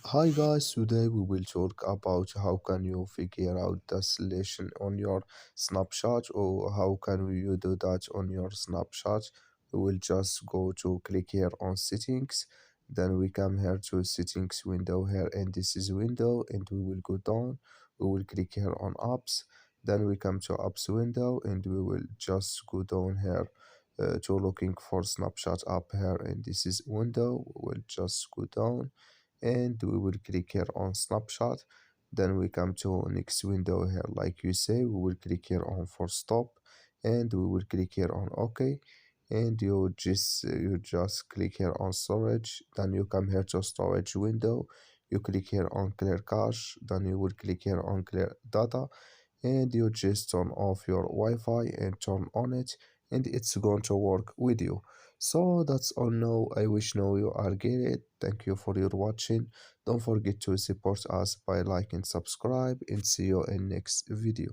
Hi guys, today we will talk about how can you figure out the selection on your Snapchat or how can you do that on your Snapchat. We will just go to click here on settings, then we come here to settings window here and this is window and we will go down. We will click here on apps, then we come to apps window and we will just go down here to looking for Snapchat app here and this is window. We will just go down and we will click here on snapshot, then we come to next window here like you say. We will click here on for stop and we will click here on ok, and you just click here on storage, then you come here to storage window, you click here on clear cache, then you will click here on clear data, and you just turn off your Wi-Fi and turn on it, and it's going to work with you. So that's all now. I wish now you are get it. Thank you for your watching. Don't forget to support us by like and subscribe, and see you in next video.